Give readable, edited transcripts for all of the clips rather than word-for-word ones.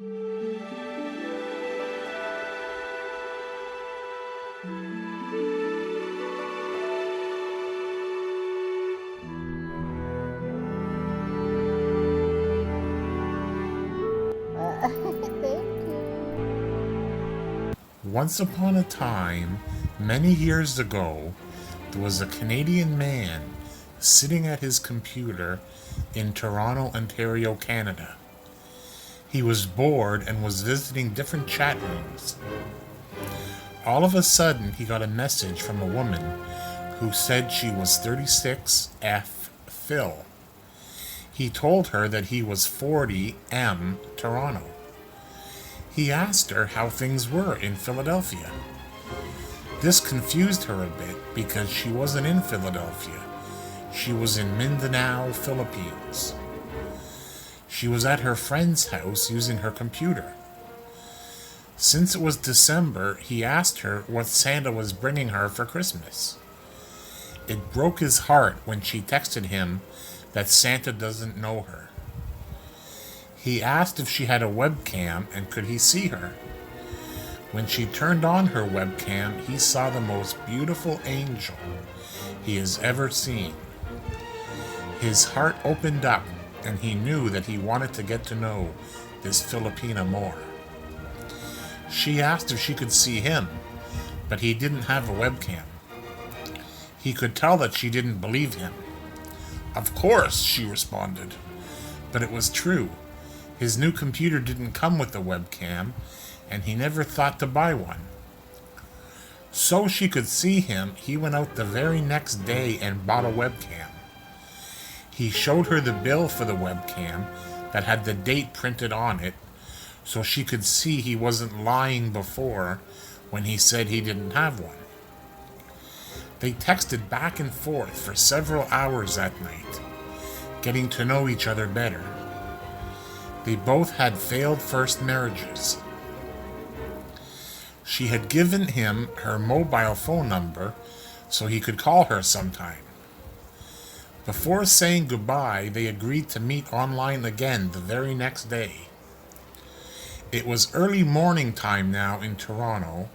Thank you. Once upon a time, many years ago, there was a Canadian man sitting at his computer in Toronto, Ontario, Canada. He was bored and was visiting different chat rooms. All of a sudden, he got a message from a woman who said she was 36F Phil. He told her that he was 40M Toronto. He asked her how things were in Philadelphia. This confused her a bit because she wasn't in Philadelphia. She was in Mindanao, Philippines. She was at her friend's house using her computer. Since it was December, he asked her what Santa was bringing her for Christmas. It broke his heart when she texted him that Santa doesn't know her. He asked if she had a webcam and could he see her. When she turned on her webcam, he saw the most beautiful angel he has ever seen. His heart opened up and he knew that he wanted to get to know this Filipina more. She asked if she could see him, but he didn't have a webcam. He could tell that she didn't believe him. Of course, she responded. But it was true. His new computer didn't come with a webcam, and he never thought to buy one. So she could see him, he went out the very next day and bought a webcam. He showed her the bill for the webcam that had the date printed on it, so she could see he wasn't lying before when he said he didn't have one. They texted back and forth for several hours that night, getting to know each other better. They both had failed first marriages. She had given him her mobile phone number so he could call her sometime. Before saying goodbye, they agreed to meet online again the very next day. It was early morning time now in Toronto,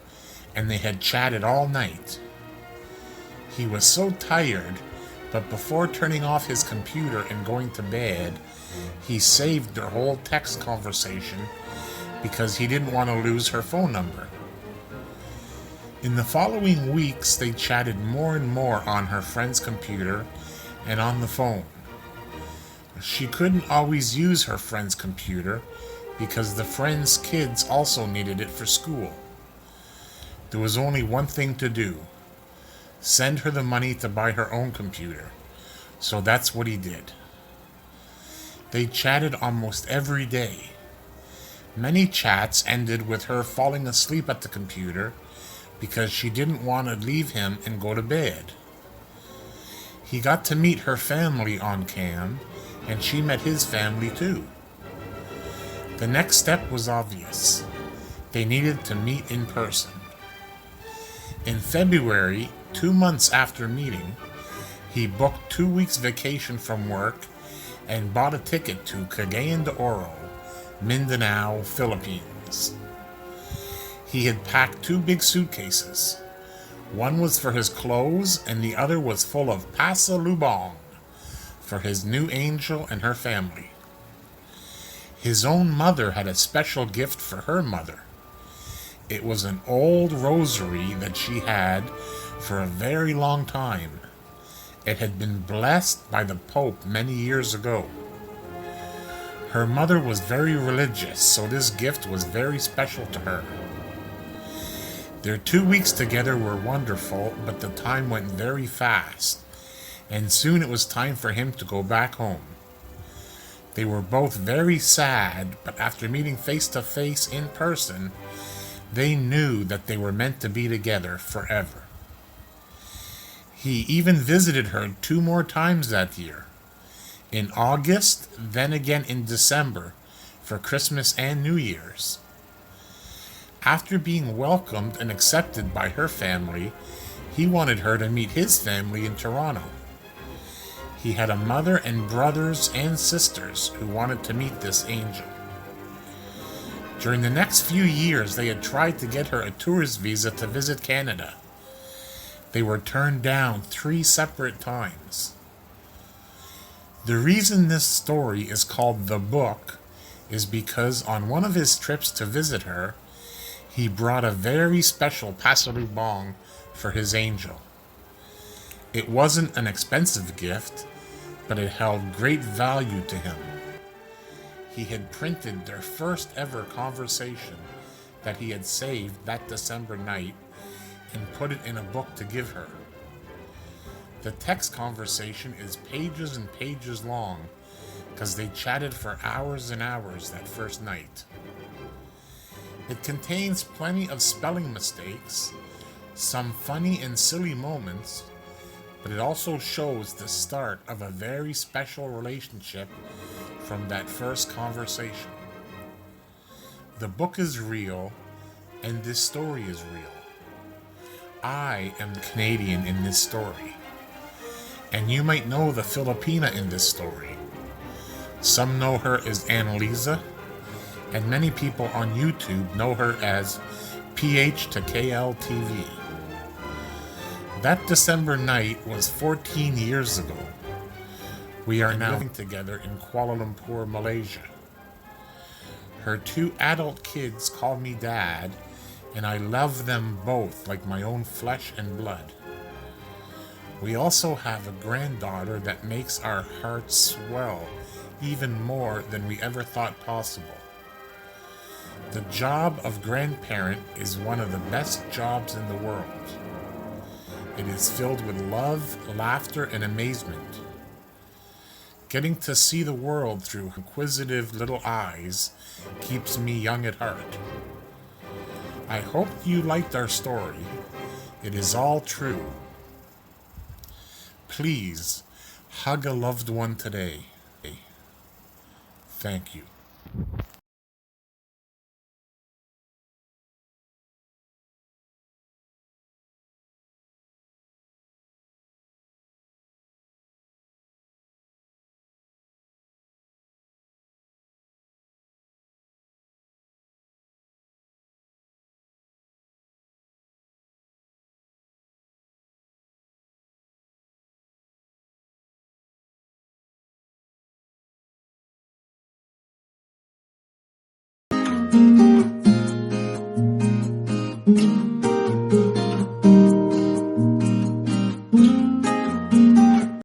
and they had chatted all night. He was so tired, but before turning off his computer and going to bed, he saved their whole text conversation because he didn't want to lose her phone number. In the following weeks, they chatted more and more on her friend's computer and on the phone. She couldn't always use her friend's computer because the friend's kids also needed it for school. There was only one thing to do: send her the money to buy her own computer. So that's what he did. They chatted almost every day. Many chats ended with her falling asleep at the computer because she didn't want to leave him and go to bed. He got to meet her family on cam, and she met his family too. The next step was obvious. They needed to meet in person. In February, 2 months after meeting, he booked 2 weeks vacation from work and bought a ticket to Cagayan de Oro, Mindanao, Philippines. He had packed 2 big suitcases. One was for his clothes and the other was full of pasalubong for his new angel and her family. His own mother had a special gift for her mother. It was an old rosary that she had for a very long time. It had been blessed by the Pope many years ago. Her mother was very religious, so this gift was very special to her. Their 2 weeks together were wonderful, but the time went very fast, and soon it was time for him to go back home. They were both very sad, but after meeting face to face in person, they knew that they were meant to be together forever. He even visited her 2 more times that year. In August, then again in December, for Christmas and New Year's. After being welcomed and accepted by her family, he wanted her to meet his family in Toronto. He had a mother and brothers and sisters who wanted to meet this angel. During the next few years, they had tried to get her a tourist visa to visit Canada. They were turned down 3 separate times. The reason this story is called The Book is because on one of his trips to visit her, he brought a very special passeru bong for his angel. It wasn't an expensive gift, but it held great value to him. He had printed their first ever conversation that he had saved that December night and put it in a book to give her. The text conversation is pages and pages long because they chatted for hours and hours that first night. It contains plenty of spelling mistakes, some funny and silly moments, but it also shows the start of a very special relationship from that first conversation. The book is real, and this story is real. I am the Canadian in this story, and you might know the Filipina in this story. Some know her as Annalisa, and many people on YouTube know her as PH to KL TV. That December night was 14 years ago. We are now living together in Kuala Lumpur, Malaysia. Her 2 adult kids call me Dad, and I love them both like my own flesh and blood. We also have a granddaughter that makes our hearts swell even more than we ever thought possible. The job of grandparent is one of the best jobs in the world. It is filled with love, laughter, and amazement. Getting to see the world through inquisitive little eyes keeps me young at heart. I hope you liked our story. It is all true. Please hug a loved one today. Thank you.